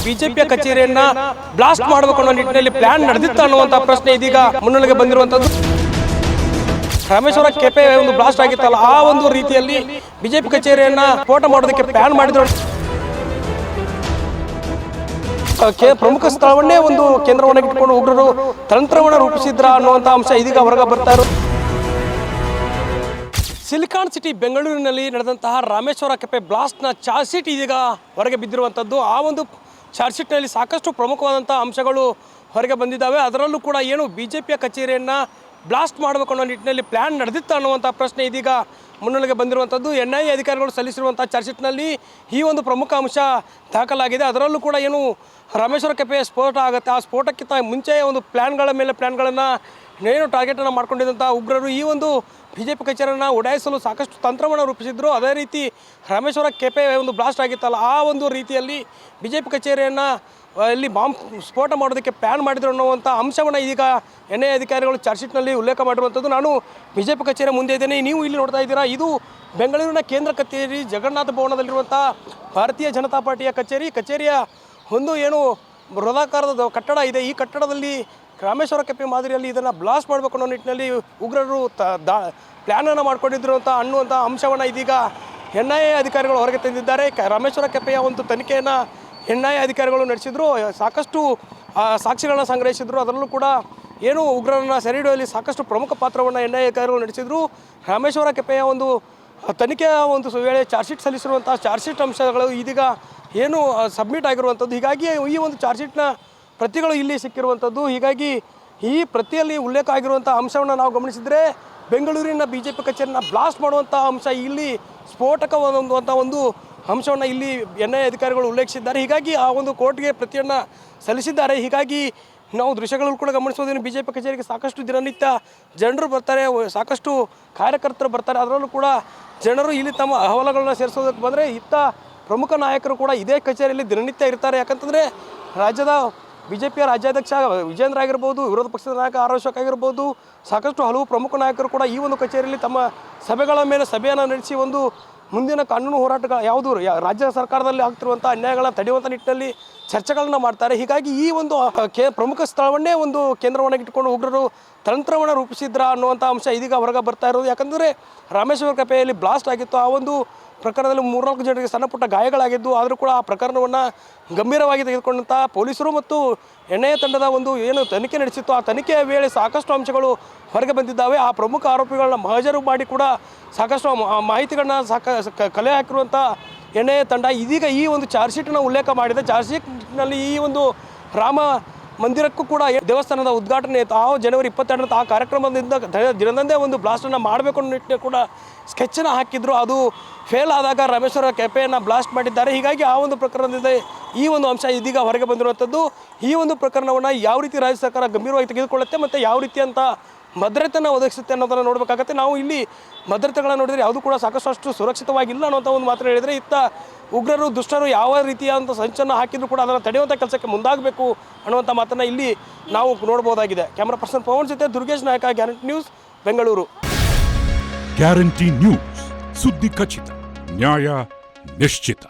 ಬಿಜೆಪಿಯ ಕಚೇರಿಯನ್ನ ಬ್ಲಾಸ್ಟ್ ಮಾಡಬೇಕು ಅನ್ನೋ ನಿಟ್ಟಿನಲ್ಲಿ ಪ್ಲಾನ್ ನಡೆದಿತ್ತು ಅನ್ನುವಂತ ಪ್ರಶ್ನೆ ಇದೀಗ ಮುನ್ನೆಲೆಗೆ ಬಂದಿರುವಂತದ್ದು. ರಾಮೇಶ್ವರ ಕೆಪೆ ಒಂದು ಬ್ಲಾಸ್ಟ್ ಆಗಿತ್ತಲ್ಲ, ಆ ಒಂದು ರೀತಿಯಲ್ಲಿ ಬಿಜೆಪಿ ಕಚೇರಿಯನ್ನ ಸ್ಫೋಟ ಮಾಡೋದಕ್ಕೆ ಪ್ಲಾನ್ ಮಾಡಿದ್ರು. ಪ್ರಮುಖ ಸ್ಥಳವನ್ನೇ ಒಂದು ಕೇಂದ್ರವನ್ನಾಗಿಟ್ಟುಕೊಂಡು ಉಗ್ರರು ತಂತ್ರವನ್ನು ರೂಪಿಸಿದ್ರ ಅನ್ನುವಂಥ ಅಂಶ ಇದೀಗ ಹೊರಗೆ ಬರ್ತಾ ಇರೋದು. ಸಿಲಿಕಾನ್ ಸಿಟಿ ಬೆಂಗಳೂರಿನಲ್ಲಿ ನಡೆದಂತಹ ರಾಮೇಶ್ವರ ಕೆಪೆ ಬ್ಲಾಸ್ಟ್ನ ಚಾರ್ಜ್ ಶೀಟ್ ಇದೀಗ ಹೊರಗೆ ಬಿದ್ದಿರುವಂಥದ್ದು. ಆ ಒಂದು ಚಾರ್ಜ್ ಶೀಟ್ನಲ್ಲಿ ಸಾಕಷ್ಟು ಪ್ರಮುಖವಾದಂಥ ಅಂಶಗಳು ಹೊರಗೆ ಬಂದಿದ್ದಾವೆ. ಅದರಲ್ಲೂ ಕೂಡ ಏನು ಬಿಜೆಪಿಯ ಕಚೇರಿಯನ್ನು ಬ್ಲಾಸ್ಟ್ ಮಾಡಬೇಕು ಅನ್ನೋ ನಿಟ್ಟಿನಲ್ಲಿ ಪ್ಲ್ಯಾನ್ ನಡೆದಿತ್ತು ಅನ್ನುವಂಥ ಪ್ರಶ್ನೆ ಇದೀಗ ಮುನ್ನೆಲೆಗೆ ಬಂದಿರುವಂಥದ್ದು. NIA ಅಧಿಕಾರಿಗಳು ಸಲ್ಲಿಸಿರುವಂಥ ಚಾರ್ಜ್ ಶೀಟ್ನಲ್ಲಿ ಈ ಒಂದು ಪ್ರಮುಖ ಅಂಶ ದಾಖಲಾಗಿದೆ. ಅದರಲ್ಲೂ ಕೂಡ ಏನು ರಾಮೇಶ್ವರ ಕೆಪೆ ಸ್ಫೋಟ ಆಗುತ್ತೆ, ಆ ಸ್ಫೋಟಕ್ಕಿಂತ ಮುಂಚೆ ಒಂದು ಪ್ಲ್ಯಾನ್ಗಳನ್ನು ಏನು ಟಾರ್ಗೆಟನ್ನು ಮಾಡ್ಕೊಂಡಿದ್ದಂಥ ಉಗ್ರರು ಈ ಒಂದು ಬಿಜೆಪಿ ಕಚೇರಿಯನ್ನು ಉಡಾಯಿಸಲು ಸಾಕಷ್ಟು ತಂತ್ರವನ್ನು ರೂಪಿಸಿದ್ರು. ಅದೇ ರೀತಿ ರಾಮೇಶ್ವರ ಕೆಪೆ ಒಂದು ಬ್ಲಾಸ್ಟ್ ಆಗಿತ್ತಲ್ಲ, ಆ ಒಂದು ರೀತಿಯಲ್ಲಿ ಬಿಜೆಪಿ ಕಚೇರಿಯನ್ನು ಇಲ್ಲಿ ಬಾಂಬ್ ಸ್ಫೋಟ ಮಾಡೋದಕ್ಕೆ ಪ್ಲ್ಯಾನ್ ಮಾಡಿದ್ರು ಅನ್ನುವಂಥ ಅಂಶವನ್ನು ಈಗ NIA ಅಧಿಕಾರಿಗಳು ಚಾರ್ಜ್ ಶೀಟ್ನಲ್ಲಿ ಉಲ್ಲೇಖ ಮಾಡಿರುವಂಥದ್ದು. ನಾನು ಬಿಜೆಪಿ ಕಚೇರಿ ಮುಂದೆ ಇದ್ದೇನೆ, ನೀವು ಇಲ್ಲಿ ನೋಡ್ತಾ ಇದ್ದೀರಾ. ಇದು ಬೆಂಗಳೂರಿನ ಕೇಂದ್ರ ಕಚೇರಿ ಜಗನ್ನಾಥ ಭವನದಲ್ಲಿರುವಂಥ ಭಾರತೀಯ ಜನತಾ ಪಾರ್ಟಿಯ ಕಚೇರಿಯ ಒಂದು ಏನು ಬೃಹದಾಕಾರದ ಕಟ್ಟಡ ಇದೆ. ಈ ಕಟ್ಟಡದಲ್ಲಿ ರಾಮೇಶ್ವರ ಕೆಪೆ ಮಾದರಿಯಲ್ಲಿ ಇದನ್ನು ಬ್ಲಾಸ್ಟ್ ಮಾಡಬೇಕು ಅನ್ನೋ ನಿಟ್ಟಿನಲ್ಲಿ ಉಗ್ರರು ಪ್ಲ್ಯಾನನ್ನು ಮಾಡ್ಕೊಂಡಿದ್ರು ಅನ್ನುವಂಥ ಅಂಶವನ್ನು ಇದೀಗ NIA ಅಧಿಕಾರಿಗಳು ಹೊರಗೆ ತಂದಿದ್ದಾರೆ. ರಾಮೇಶ್ವರ ಕೆಪೆಯ ಒಂದು ತನಿಖೆಯನ್ನು NIA ಅಧಿಕಾರಿಗಳು ನಡೆಸಿದ್ರು. ಸಾಕಷ್ಟು ಸಾಕ್ಷಿಗಳನ್ನ ಸಂಗ್ರಹಿಸಿದ್ರು. ಅದರಲ್ಲೂ ಕೂಡ ಏನು ಉಗ್ರರನ್ನು ಸೆರೆ ಹಿಡಿಯುವಲ್ಲಿ ಸಾಕಷ್ಟು ಪ್ರಮುಖ ಪಾತ್ರವನ್ನು NIA ಅಧಿಕಾರಿಗಳು ನಡೆಸಿದ್ರು. ರಾಮೇಶ್ವರ ಕೆಪೆಯ ಒಂದು ತನಿಖೆಯ ಒಂದು ವೇಳೆ ಚಾರ್ಜ್ ಶೀಟ್ ಸಲ್ಲಿಸಿರುವಂಥ ಚಾರ್ಜ್ ಶೀಟ್ ಅಂಶಗಳು ಇದೀಗ ಏನು ಸಬ್ಮಿಟ್ ಆಗಿರುವಂಥದ್ದು. ಹೀಗಾಗಿ ಈ ಒಂದು ಚಾರ್ಜ್ ಶೀಟ್ನ ಪ್ರತಿಗಳು ಇಲ್ಲಿ ಸಿಕ್ಕಿರುವಂಥದ್ದು. ಹೀಗಾಗಿ ಈ ಪ್ರತಿಯಲ್ಲಿ ಉಲ್ಲೇಖ ಆಗಿರುವಂಥ ಅಂಶವನ್ನು ನಾವು ಗಮನಿಸಿದರೆ ಬೆಂಗಳೂರಿನ ಬಿಜೆಪಿ ಕಚೇರಿನ ಬ್ಲಾಸ್ಟ್ ಮಾಡುವಂಥ ಅಂಶ ಇಲ್ಲಿ ಸ್ಫೋಟಕವಾದಂಥ ಒಂದು ಅಂಶವನ್ನು ಇಲ್ಲಿ NIA ಅಧಿಕಾರಿಗಳು ಉಲ್ಲೇಖಿಸಿದ್ದಾರೆ. ಹೀಗಾಗಿ ಆ ಒಂದು ಕೋರ್ಟ್ಗೆ ಪ್ರತಿಯನ್ನು ಸಲ್ಲಿಸಿದ್ದಾರೆ. ಹೀಗಾಗಿ ನಾವು ದೃಶ್ಯಗಳನ್ನು ಕೂಡ ಗಮನಿಸೋದೇನು, ಬಿಜೆಪಿ ಕಚೇರಿಗೆ ಸಾಕಷ್ಟು ದಿನನಿತ್ಯ ಜನರು ಬರ್ತಾರೆ, ಸಾಕಷ್ಟು ಕಾರ್ಯಕರ್ತರು ಬರ್ತಾರೆ. ಅದರಲ್ಲೂ ಕೂಡ ಜನರು ಇಲ್ಲಿ ತಮ್ಮ ಅಹವಾಲುಗಳನ್ನ ಸೇರಿಸೋದಕ್ಕೆ ಬಂದರೆ ಇತ್ತ ಪ್ರಮುಖ ನಾಯಕರು ಕೂಡ ಇದೇ ಕಚೇರಿಯಲ್ಲಿ ದಿನನಿತ್ಯ ಇರ್ತಾರೆ. ಯಾಕಂತಂದರೆ ರಾಜ್ಯದ ಬಿಜೆಪಿಯ ರಾಜ್ಯಾಧ್ಯಕ್ಷ ವಿಜೇಂದ್ರ ಆಗಿರ್ಬೋದು, ವಿರೋಧ ಪಕ್ಷದ ನಾಯಕ ಆರ್ ಅಶೋಕ್ ಆಗಿರ್ಬೋದು, ಸಾಕಷ್ಟು ಹಲವು ಪ್ರಮುಖ ನಾಯಕರು ಕೂಡ ಈ ಒಂದು ಕಚೇರಿಯಲ್ಲಿ ತಮ್ಮ ಸಭೆಗಳ ಮೇಲೆ ಸಭೆಯನ್ನು ನಡೆಸಿ ಒಂದು ಮುಂದಿನ ಕಾನೂನು ಹೋರಾಟಗಳು ಯಾವುದು ರಾಜ್ಯ ಸರ್ಕಾರದಲ್ಲಿ ಆಗ್ತಿರುವಂಥ ಅನ್ಯಾಯಗಳನ್ನ ತಡೆಯುವಂಥ ನಿಟ್ಟಿನಲ್ಲಿ ಚರ್ಚೆಗಳನ್ನ ಮಾಡ್ತಾರೆ. ಹೀಗಾಗಿ ಈ ಒಂದು ಪ್ರಮುಖ ಸ್ಥಳವನ್ನೇ ಒಂದು ಕೇಂದ್ರವನ್ನಾಗಿಟ್ಟುಕೊಂಡು ಉಗ್ರರು ತಂತ್ರವನ್ನು ರೂಪಿಸಿದ್ರ ಅನ್ನುವಂಥ ಅಂಶ ಇದೀಗ ಹೊರಗೆ ಬರ್ತಾ ಇರೋದು. ಯಾಕಂದರೆ ರಾಮೇಶ್ವರ ಕೆಪೆಯಲ್ಲಿ ಬ್ಲಾಸ್ಟ್ ಆಗಿತ್ತು. ಆ ಒಂದು ಪ್ರಕರಣದಲ್ಲಿ 3-4 ಜನರಿಗೆ ಸಣ್ಣ ಪುಟ್ಟ ಗಾಯಗಳಾಗಿದ್ದು, ಆದರೂ ಕೂಡ ಆ ಪ್ರಕರಣವನ್ನು ಗಂಭೀರವಾಗಿ ತೆಗೆದುಕೊಂಡಂಥ ಪೊಲೀಸರು ಮತ್ತು NIA ತಂಡದ ಒಂದು ಏನು ತನಿಖೆ ನಡೆಸಿತ್ತು, ಆ ತನಿಖೆಯ ವೇಳೆ ಸಾಕಷ್ಟು ಅಂಶಗಳು ಹೊರಗೆ ಬಂದಿದ್ದಾವೆ. ಆ ಪ್ರಮುಖ ಆರೋಪಿಗಳನ್ನ ಮಹಜರು ಮಾಡಿ ಕೂಡ ಸಾಕಷ್ಟು ಮಾಹಿತಿಗಳನ್ನ ಕಲೆ ಹಾಕಿರುವಂಥ NIA ತಂಡ ಇದೀಗ ಈ ಒಂದು ಚಾರ್ಜ್ ಶೀಟನ್ನು ಉಲ್ಲೇಖ ಮಾಡಿದೆ. ಚಾರ್ಜ್ ಶೀಟ್ನಲ್ಲಿ ಈ ಒಂದು ರಾಮ ಮಂದಿರಕ್ಕೂ ಕೂಡ ದೇವಸ್ಥಾನದ ಉದ್ಘಾಟನೆ ಇತ್ತು. ಜನವರಿ 22 ಆ ಕಾರ್ಯಕ್ರಮದಿಂದ ದಿನದಂದೇ ಒಂದು ಬ್ಲಾಸ್ಟನ್ನು ಮಾಡಬೇಕು ಅನ್ನೋ ನಿಟ್ಟಿನಲ್ಲಿ ಕೂಡ ಸ್ಕೆಚ್ಚನ್ನು ಹಾಕಿದ್ರು. ಅದು ಫೇಲ್ ಆದಾಗ ರಾಮೇಶ್ವರ ಕೆಪೆಯನ್ನು ಬ್ಲಾಸ್ಟ್ ಮಾಡಿದ್ದಾರೆ. ಹೀಗಾಗಿ ಆ ಒಂದು ಪ್ರಕರಣದಿಂದ ಈ ಒಂದು ಅಂಶ ಇದೀಗ ಹೊರಗೆ ಬಂದಿರುವಂಥದ್ದು. ಈ ಒಂದು ಪ್ರಕರಣವನ್ನು ಯಾವ ರೀತಿ ರಾಜ್ಯ ಸರ್ಕಾರ ಗಂಭೀರವಾಗಿ ತೆಗೆದುಕೊಳ್ಳುತ್ತೆ ಮತ್ತು ಯಾವ ರೀತಿ ಅಂತ ಭದ್ರತೆಯನ್ನು ಒದಗಿಸುತ್ತೆ ಅನ್ನೋದನ್ನು ನೋಡಬೇಕಾಗತ್ತೆ. ನಾವು ಇಲ್ಲಿ ಭದ್ರತೆಗಳನ್ನು ನೋಡಿದರೆ ಯಾವುದೂ ಕೂಡ ಸಾಕಷ್ಟು ಸುರಕ್ಷಿತವಾಗಿಲ್ಲ ಅನ್ನೋಂಥ ಒಂದು ಮಾತನ್ನು ಹೇಳಿದರೆ, ಇತ್ತ ಉಗ್ರರು ದುಷ್ಟರು ಯಾವ ರೀತಿಯಾದಂಥ ಸಂಚನ್ನು ಹಾಕಿದ್ರು ಕೂಡ ಅದನ್ನು ತಡೆಯುವಂಥ ಕೆಲಸಕ್ಕೆ ಮುಂದಾಗಬೇಕು ಅನ್ನುವಂಥ ಮಾತನ್ನು ಇಲ್ಲಿ ನಾವು ನೋಡ್ಬೋದಾಗಿದೆ. ಕ್ಯಾಮ್ರಾ ಪರ್ಸನ್ ಪವನ್ ಜೊತೆ ದುರ್ಗೇಶ್ ನಾಯಕ, guarantee news, Bengaluru. Guarantee news, ಸುದ್ದಿ ಖಚಿತ, ನ್ಯಾಯ ನಿಶ್ಚಿತ.